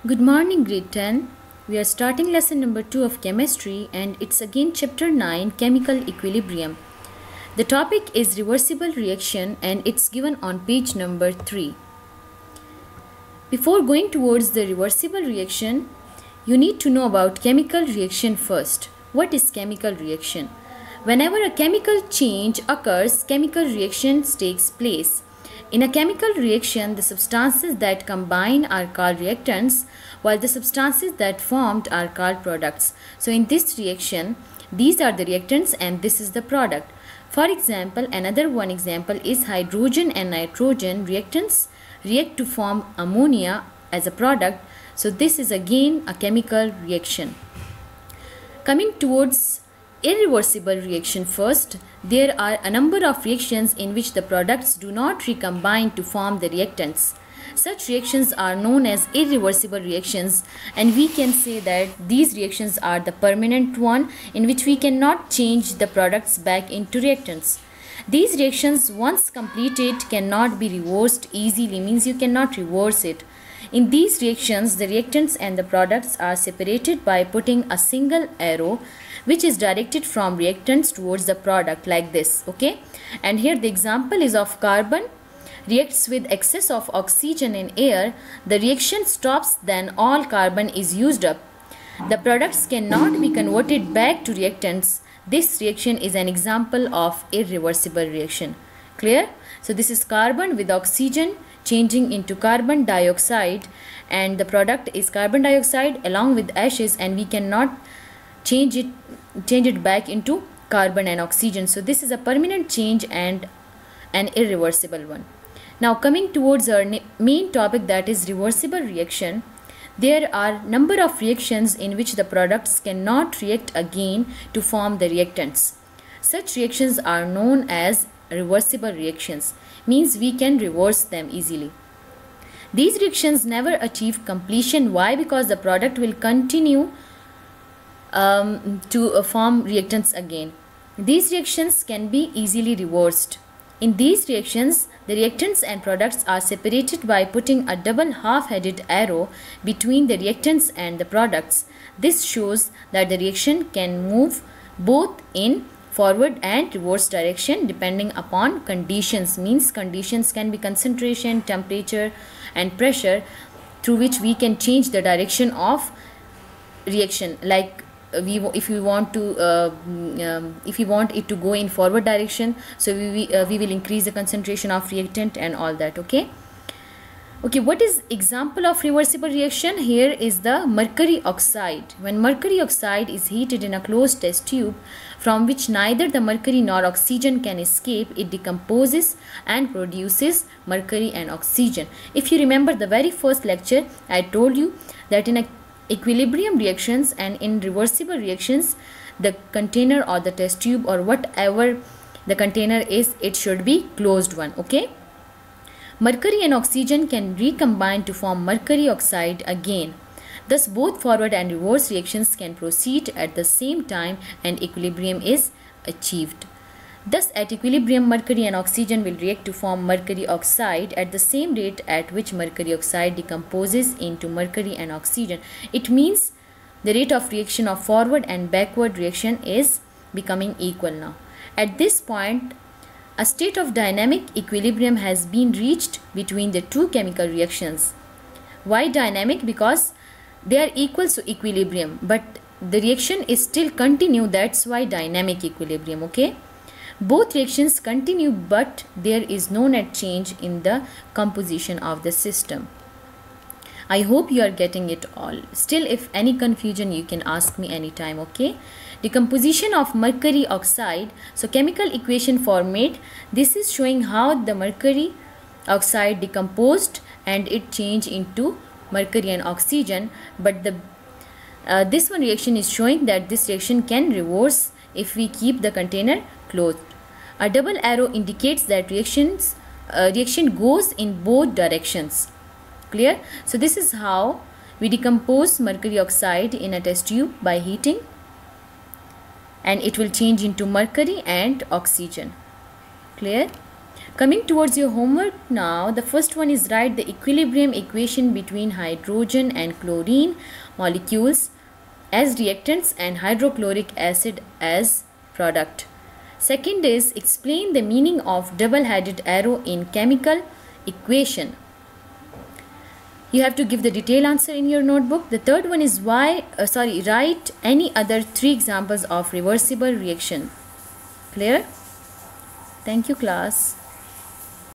Good morning, grade 10. We are starting lesson number 2 of chemistry and it's again chapter 9, chemical equilibrium. The topic is reversible reaction and it's given on page number 3. Before going towards the reversible reaction, you need to know about chemical reaction first. What is chemical reaction? Whenever a chemical change occurs, chemical reactions takes place. In a chemical reaction, the substances that combine are called reactants, while the substances that formed are called products. So in this reaction, these are the reactants and this is the product. For example, another one example is hydrogen and nitrogen reactants react to form ammonia as a product. So this is again a chemical reaction. Coming towards irreversible reaction first, there are a number of reactions in which the products do not recombine to form the reactants. Such reactions are known as irreversible reactions, and we can say that these reactions are the permanent one in which we cannot change the products back into reactants. These reactions once completed cannot be reversed easily, means you cannot reverse it. In these reactions, the reactants and the products are separated by putting a single arrow which is directed from reactants towards the product like this, okay? And here the example is of carbon reacts with excess of oxygen in air. The reaction stops, then all carbon is used up. The products cannot be converted back to reactants. This reaction is an example of irreversible reaction. Clear? So this is carbon with oxygen changing into carbon dioxide, and the product is carbon dioxide along with ashes, and we cannot change it back into carbon and oxygen. So this is a permanent change and an irreversible one. Now coming towards our main topic, that is reversible reaction. There are number of reactions in which the products cannot react again to form the reactants. Such reactions are known as reversible reactions, means we can reverse them easily. These reactions never achieve completion. Why? Because the product will continue to form reactants again. These reactions can be easily reversed. In these reactions, the reactants and products are separated by putting a double half-headed arrow between the reactants and the products. This shows that the reaction can move both in forward and reverse direction depending upon conditions, means conditions can be concentration, temperature and pressure, through which we can change the direction of reaction. Like if we want it to go in forward direction, so we will increase the concentration of reactant and all that. Okay, what is example of reversible reaction? Here is the mercury oxide. When mercury oxide is heated in a closed test tube from which neither the mercury nor oxygen can escape, it decomposes and produces mercury and oxygen. If you remember the very first lecture, I told you that in equilibrium reactions and in reversible reactions, the container or the test tube or whatever the container is, it should be closed one. Okay, mercury and oxygen can recombine to form mercury oxide again. Thus both forward and reverse reactions can proceed at the same time and equilibrium is achieved. Thus at equilibrium, mercury and oxygen will react to form mercury oxide at the same rate at which mercury oxide decomposes into mercury and oxygen. It means the rate of reaction of forward and backward reaction is becoming equal now. At this point, a state of dynamic equilibrium has been reached between the two chemical reactions. Why dynamic? Because they are equal to equilibrium, but the reaction is still continue. That's why dynamic equilibrium. Okay, both reactions continue, but there is no net change in the composition of the system. I hope you are getting it all. Still, if any confusion, you can ask me anytime. Okay, decomposition of mercury oxide. So chemical equation format. This is showing how the mercury oxide decomposed and it changed into mercury and oxygen, but this one reaction is showing that this reaction can reverse if we keep the container closed. A double arrow indicates that reaction goes in both directions. Clear? So this is how we decompose mercury oxide in a test tube by heating, and it will change into mercury and oxygen. Clear? Coming towards your homework now, the first one is write the equilibrium equation between hydrogen and chlorine molecules as reactants and hydrochloric acid as product. Second is explain the meaning of double-headed arrow in chemical equation. You have to give the detailed answer in your notebook. The third one is write any other 3 examples of reversible reaction. Clear? Thank you, class.